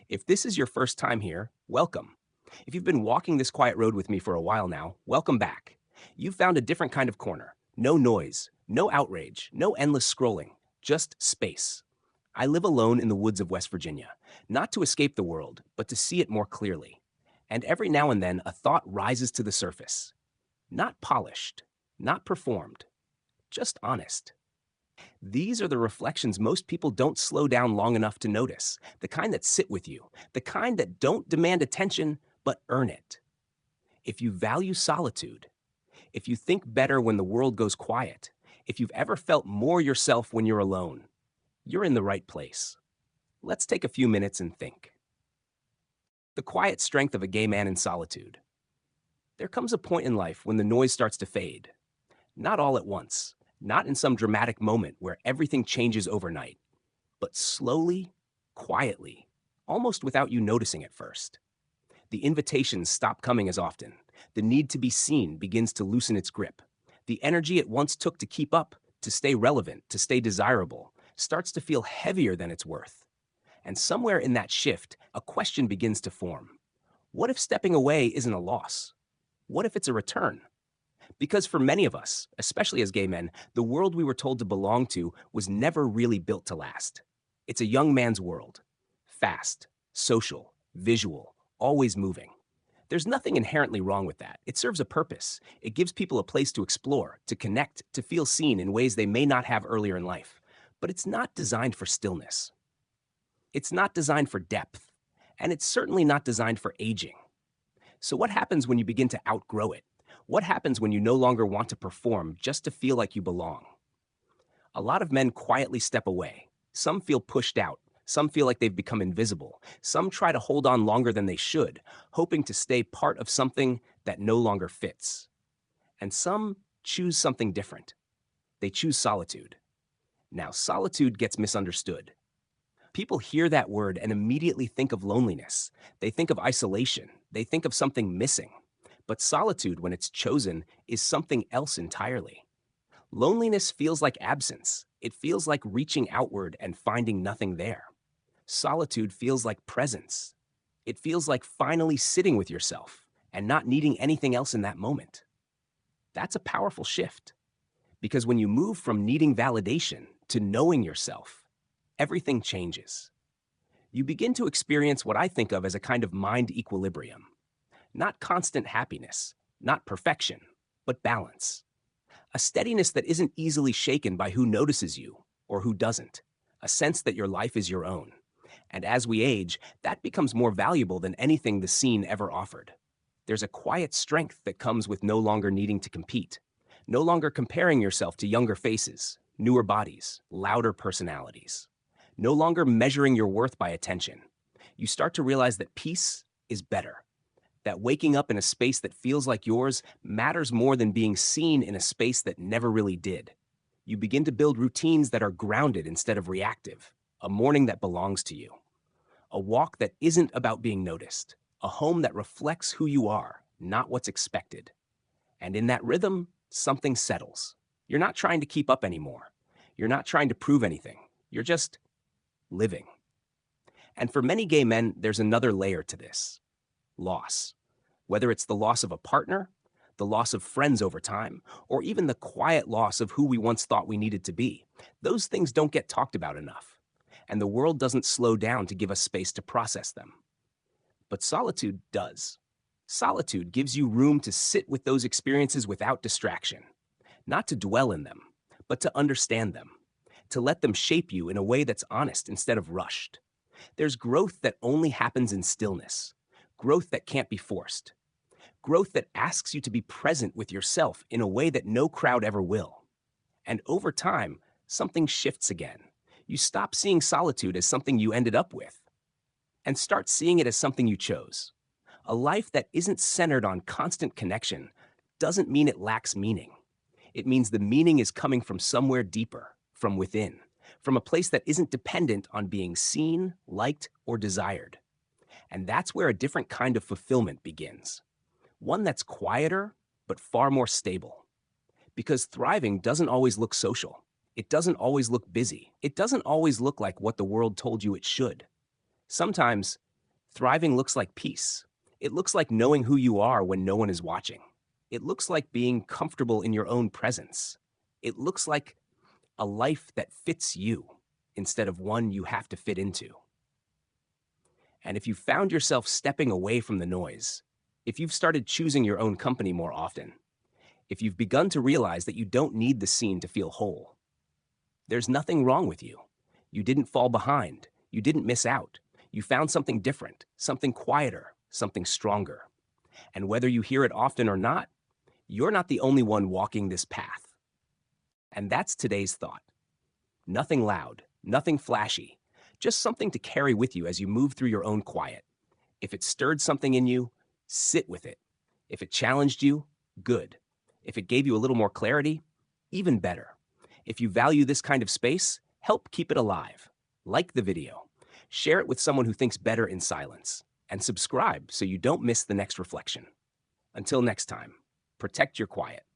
If this is your first time here, welcome. If you've been walking this quiet road with me for a while now, welcome back. You've found a different kind of corner. No noise, no outrage, no endless scrolling, just space. I live alone in the woods of West Virginia, not to escape the world, but to see it more clearly. And every now and then, a thought rises to the surface. Not polished, not performed, just honest. These are the reflections most people don't slow down long enough to notice, the kind that sit with you, the kind that don't demand attention, but earn it. If you value solitude, if you think better when the world goes quiet, if you've ever felt more yourself when you're alone, you're in the right place. Let's take a few minutes and think. The quiet strength of a gay man in solitude. There comes a point in life when the noise starts to fade. Not all at once, not in some dramatic moment where everything changes overnight, but slowly, quietly, almost without you noticing at first. The invitations stop coming as often. The need to be seen begins to loosen its grip. The energy it once took to keep up, to stay relevant, to stay desirable, starts to feel heavier than it's worth. And somewhere in that shift, a question begins to form. What if stepping away isn't a loss? What if it's a return? Because for many of us, especially as gay men, the world we were told to belong to was never really built to last. It's a young man's world. Fast, social, visual, always moving. There's nothing inherently wrong with that. It serves a purpose. It gives people a place to explore, to connect, to feel seen in ways they may not have earlier in life. But it's not designed for stillness. It's not designed for depth. And it's certainly not designed for aging. So what happens when you begin to outgrow it? What happens when you no longer want to perform just to feel like you belong? A lot of men quietly step away. Some feel pushed out. Some feel like they've become invisible. Some try to hold on longer than they should, hoping to stay part of something that no longer fits. And some choose something different. They choose solitude. Now, solitude gets misunderstood. People hear that word and immediately think of loneliness. They think of isolation. They think of something missing. But solitude, when it's chosen, is something else entirely. Loneliness feels like absence. It feels like reaching outward and finding nothing there. Solitude feels like presence. It feels like finally sitting with yourself and not needing anything else in that moment. That's a powerful shift. Because when you move from needing validation to knowing yourself, everything changes. You begin to experience what I think of as a kind of mind equilibrium. Not constant happiness, not perfection, but balance. A steadiness that isn't easily shaken by who notices you or who doesn't. A sense that your life is your own. And as we age, that becomes more valuable than anything the scene ever offered. There's a quiet strength that comes with no longer needing to compete. No longer comparing yourself to younger faces, newer bodies, louder personalities. No longer measuring your worth by attention. You start to realize that peace is better. That waking up in a space that feels like yours matters more than being seen in a space that never really did. You begin to build routines that are grounded instead of reactive, a morning that belongs to you, a walk that isn't about being noticed, a home that reflects who you are, not what's expected. And in that rhythm, something settles. You're not trying to keep up anymore. You're not trying to prove anything. You're just living. And for many gay men, there's another layer to this: loss. Whether it's the loss of a partner, the loss of friends over time, or even the quiet loss of who we once thought we needed to be. Those things don't get talked about enough, and the world doesn't slow down to give us space to process them. But solitude does. Solitude gives you room to sit with those experiences without distraction, not to dwell in them, but to understand them, to let them shape you in a way that's honest instead of rushed. There's growth that only happens in stillness, growth that can't be forced. Growth that asks you to be present with yourself in a way that no crowd ever will. And over time, something shifts again. You stop seeing solitude as something you ended up with and start seeing it as something you chose. A life that isn't centered on constant connection doesn't mean it lacks meaning. It means the meaning is coming from somewhere deeper, from within, from a place that isn't dependent on being seen, liked, or desired. And that's where a different kind of fulfillment begins. One that's quieter, but far more stable. Because thriving doesn't always look social. It doesn't always look busy. It doesn't always look like what the world told you it should. Sometimes Thriving looks like peace. It looks like knowing who you are when no one is watching. It looks like being comfortable in your own presence. It looks like a life that fits you instead of one you have to fit into. And if you found yourself stepping away from the noise, if you've started choosing your own company more often, if you've begun to realize that you don't need the scene to feel whole, there's nothing wrong with you. You didn't fall behind. You didn't miss out. You found something different, something quieter, something stronger. And whether you hear it often or not, you're not the only one walking this path. And that's today's thought. Nothing loud, nothing flashy, just something to carry with you as you move through your own quiet. If it stirred something in you, sit with it. If it challenged you, good. If it gave you a little more clarity, even better. If you value this kind of space, help keep it alive. Like the video. Share it with someone who thinks better in silence. And subscribe so you don't miss the next reflection. Until next time, protect your quiet.